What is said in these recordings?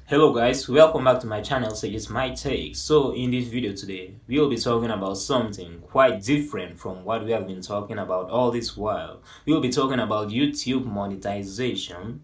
Hello guys, welcome back to my channel. So it's my take. So in this video today we will be talking about something quite different from what we have been talking about all this while. We will be talking about YouTube monetization.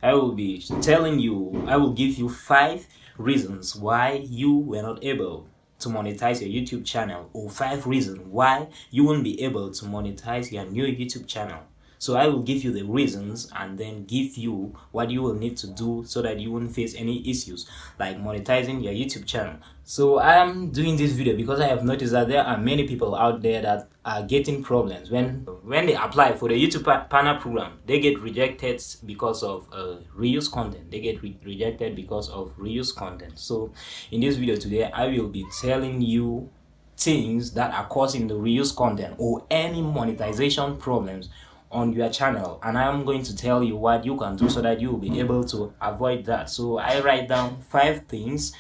I will give you 5 reasons why you were not able to monetize your YouTube channel, or 5 reasons why you won't be able to monetize your new YouTube channel. So I will give you the reasons and then give you what you will need to do so that you won't face any issues like monetizing your YouTube channel. So I am doing this video because I have noticed that there are many people out there that are getting problems when they apply for the YouTube partner program. They get rejected because of reuse content. They get rejected because of reuse content. So in this video today I will be telling you things that are causing the reuse content or any monetization problems on your channel, and I am going to tell you what you can do so that you will be able to avoid that. So I write down 5 things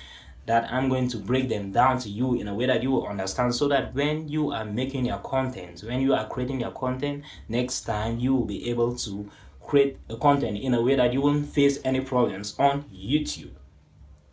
that I'm going to break them down to you in a way that you will understand, so that when you are making your content, when you are creating your content next time, you will be able to create a content in a way that you won't face any problems on YouTube.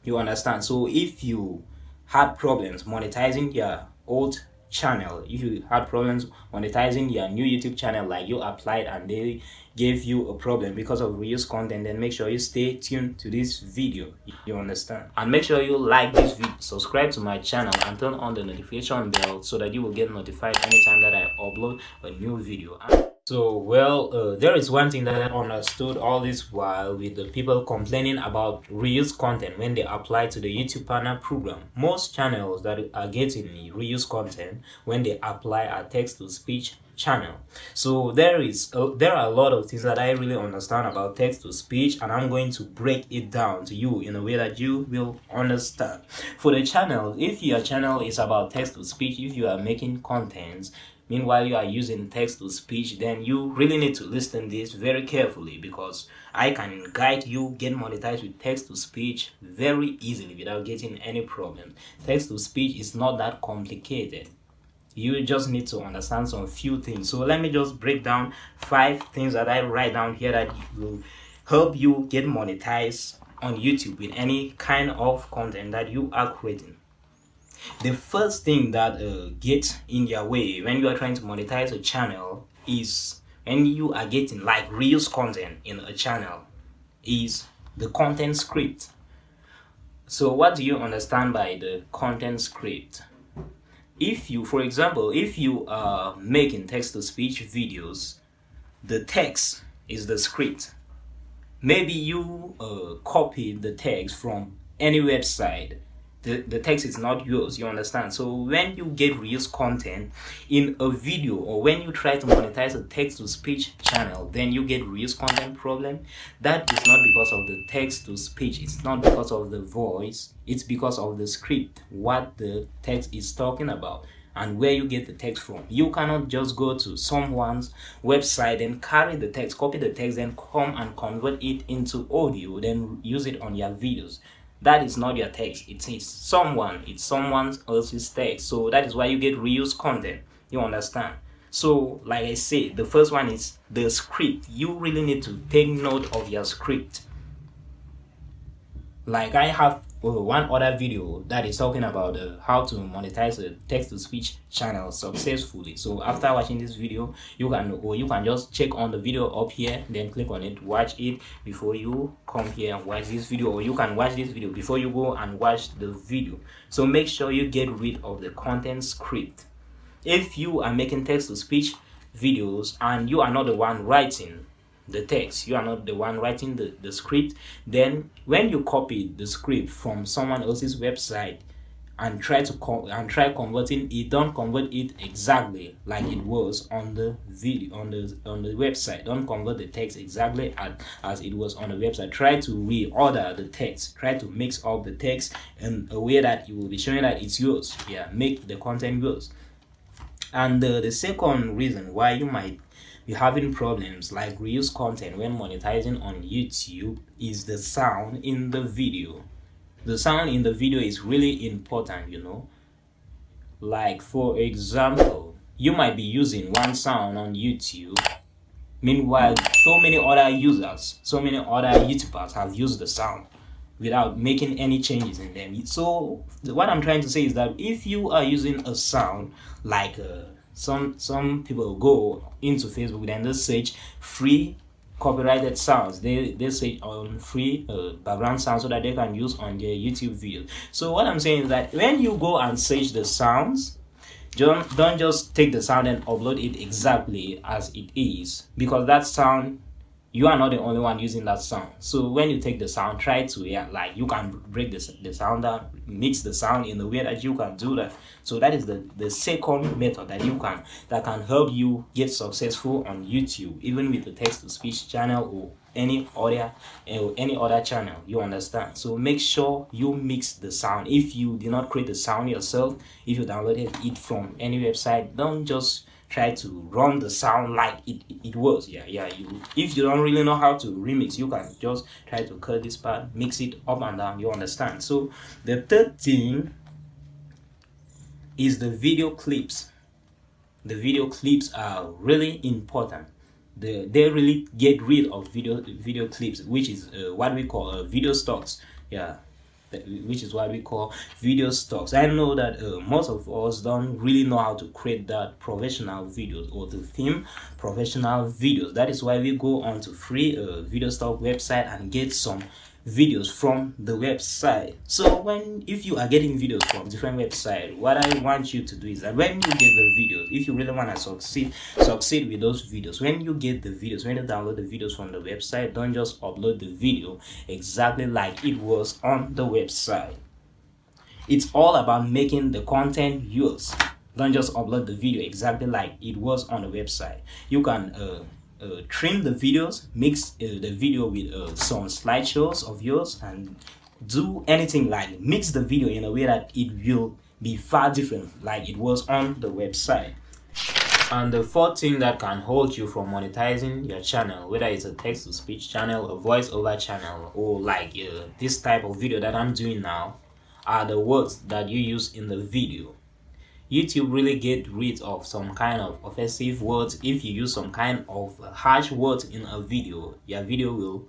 You understand? So if you had problems monetizing your old channel, if you had problems monetizing your new YouTube channel, like you applied and they gave you a problem because of reuse content, then make sure you stay tuned to this video. You understand? And make sure you like this video, subscribe to my channel, and turn on the notification bell so that you will get notified anytime that I upload a new video. So there is one thing that I understood all this while with the people complaining about reuse content when they apply to the YouTube partner program. Most channels that are getting reuse content when they apply are text-to-speech channel. So there are a lot of things that I really understand about text-to-speech, and I'm going to break it down to you in a way that you will understand. For the channel, if your channel is about text-to-speech, if you are making contents meanwhile you are using text-to-speech, then you really need to listen this very carefully, because I can guide you get monetized with text-to-speech very easily without getting any problem. Text-to-speech is not that complicated. You just need to understand some few things. So let me just break down 5 things that I write down here that will help you get monetized on YouTube with any kind of content that you are creating. The first thing that gets in your way when you are trying to monetize a channel is when you are getting like reuse content in a channel is the content script. So what do you understand by the content script? If you, for example, if you are making text-to-speech videos, the text is the script. Maybe you copied the text from any website. The text is not yours, you understand? So when you get reuse content in a video, or when you try to monetize a text-to-speech channel, then you get reuse content problem. That is not because of the text-to-speech, it's not because of the voice, it's because of the script, what the text is talking about and where you get the text from. You cannot just go to someone's website and carry the text, copy the text, then come and convert it into audio, then use it on your videos. That is not your text. It's someone else's text. So that is why you get reuse content. You understand? So like I said, the first one is the script. You really need to take note of your script. Like I have one other video that is talking about how to monetize a text-to-speech channel successfully. So after watching this video, you can just check on the video up here, then click on it, watch it before you come here and watch this video, or you can watch this video before you go and watch the video. So make sure you get rid of the content script. If you are making text-to-speech videos and you are not the one writing the text, you are not the one writing the script, then when you copy the script from someone else's website and try converting it, don't convert it exactly like it was on the video on the website. Don't convert the text exactly as it was on the website. Try to reorder the text, try to mix up the text in a way that it will be showing that it's yours. Yeah, make the content yours. And the second reason why you might be having problems like reuse content when monetizing on YouTube is the sound in the video. The sound in the video is really important, you know. Like for example, you might be using one sound on YouTube, meanwhile so many other YouTubers have used the sound. without making any changes in them. So what I'm trying to say is that if you are using a sound like some people go into Facebook and they search free copyrighted sounds, they search on free background sounds so that they can use on their YouTube videos. So what I'm saying is that when you go and search the sounds, don't just take the sound and upload it exactly as it is, because that sound, you are not the only one using that sound. So when you take the sound, try to like you can break the sound down, mix the sound in the way that you can do that. So that is the second method that can help you get successful on YouTube, even with the text-to-speech channel or any other channel, you understand. So make sure you mix the sound. If you did not create the sound yourself, if you downloaded it from any website, don't just try to run the sound like it was. If you don't really know how to remix, you can just try to cut this part, mix it up and down, you understand. So the third thing is the video clips. The video clips are really important. They really get rid of video clips, which is what we call video stocks. Which is what we call video stocks. I know that most of us don't really know how to create that professional videos or to film professional videos. That is why we go on to free video stock website and get some videos from the website. So if you are getting videos from different websites, what I want you to do is that when you get the videos, if you really want to succeed with those videos, when you get the videos, when you download the videos from the website, don't just upload the video exactly like it was on the website. It's all about making the content yours. Don't just upload the video exactly like it was on the website. You can trim the videos, mix the video with some slideshows of yours, and do anything like mix the video in a way that it will be far different like it was on the website. And the fourth thing that can hold you from monetizing your channel, whether it's a text-to-speech channel, a voice-over channel, or like this type of video that I'm doing now, are the words that you use in the video. YouTube really get rid of some kind of offensive words. If you use some kind of harsh words in a video, your video will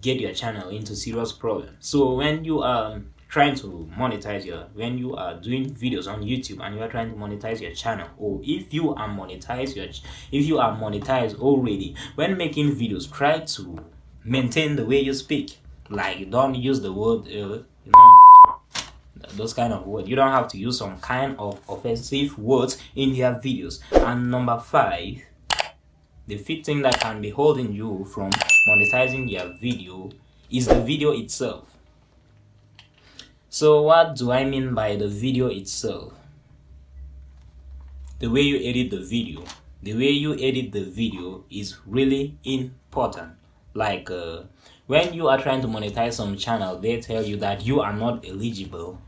get your channel into serious problems. So when you are trying to monetize when you are doing videos on YouTube and you are trying to monetize your channel, or if you are monetized already, when making videos, try to maintain the way you speak. Like, don't use the word those kind of words. You don't have to use some kind of offensive words in your videos. And number 5, the fifth thing that can be holding you from monetizing your video is the video itself. So what do I mean by the video itself? The way you edit the video. The way you edit the video is really important. Like when you are trying to monetize some channel, they tell you that you are not eligible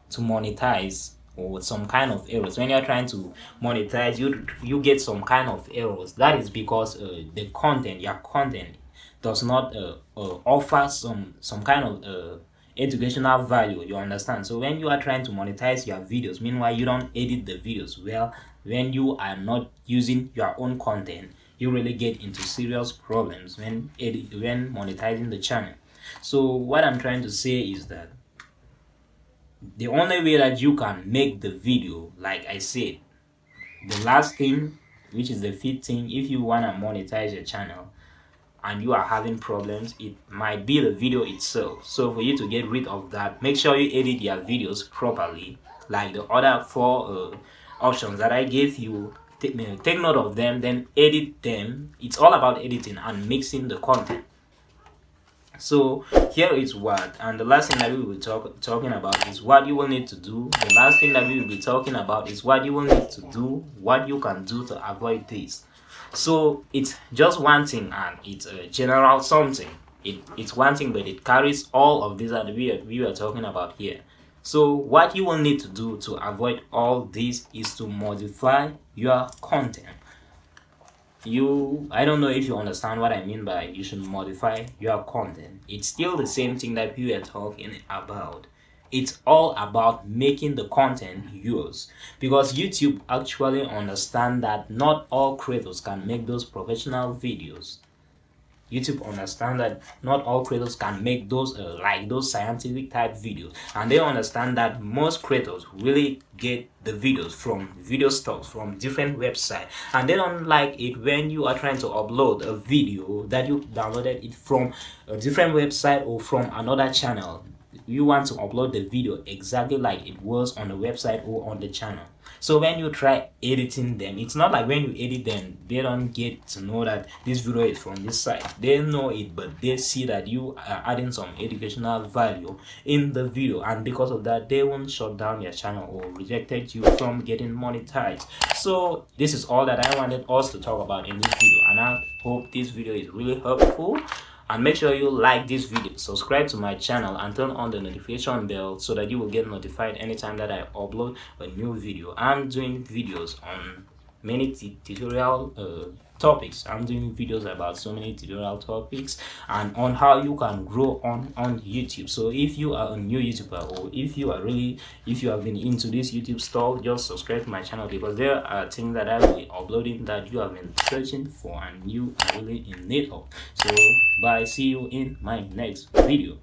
to monetize, or some kind of errors. When you're trying to monetize, you get some kind of errors. That is because your content does not offer some kind of educational value, you understand. So when you are trying to monetize your videos, meanwhile you don't edit the videos well, when you are not using your own content, you really get into serious problems when monetizing the channel. So what I'm trying to say is that the only way that you can make the video, like I said, the last thing, which is the 5th thing, if you want to monetize your channel and you are having problems, it might be the video itself. So for you to get rid of that, make sure you edit your videos properly, like the other 4 options that I gave you. Take note of them, then edit them. It's all about editing and mixing the content. So here is what, and the last thing that we will be talking about is what you will need to do. The last thing that we will be talking about is what you will need to do, what you can do to avoid this. So it's just one thing, and it's a general something. It's one thing, but it carries all of these that we are talking about here. So what you will need to do to avoid all this is to modify your content. I don't know if you understand what I mean by you should modify your content. It's still the same thing that we are talking about. It's all about making the content yours, because YouTube actually understand that not all creators can make those professional videos. YouTube understand that not all creators can make those like those scientific type videos, and they understand that most creators really get the videos from video stocks from different websites, and they don't like it when you are trying to upload a video that you downloaded it from a different website or from another channel. You want to upload the video exactly like it was on the website or on the channel. So when you try editing them, it's not like when you edit them, they don't get to know that this video is from this site. They know it, but they see that you are adding some educational value in the video, and because of that, they won't shut down your channel or rejected you from getting monetized. So this is all that I wanted us to talk about in this video, and I hope this video is really helpful. And make sure you like this video, subscribe to my channel, and turn on the notification bell so that you will get notified anytime that I upload a new video. I'm doing videos on many tutorial topics. I'm doing videos about so many tutorial topics and on how you can grow on YouTube. So if you are a new YouTuber, or if you have been into this YouTube stuff, just subscribe to my channel, because there are things that I will be uploading that you have been searching for and you are really in need of. So bye, see you in my next video.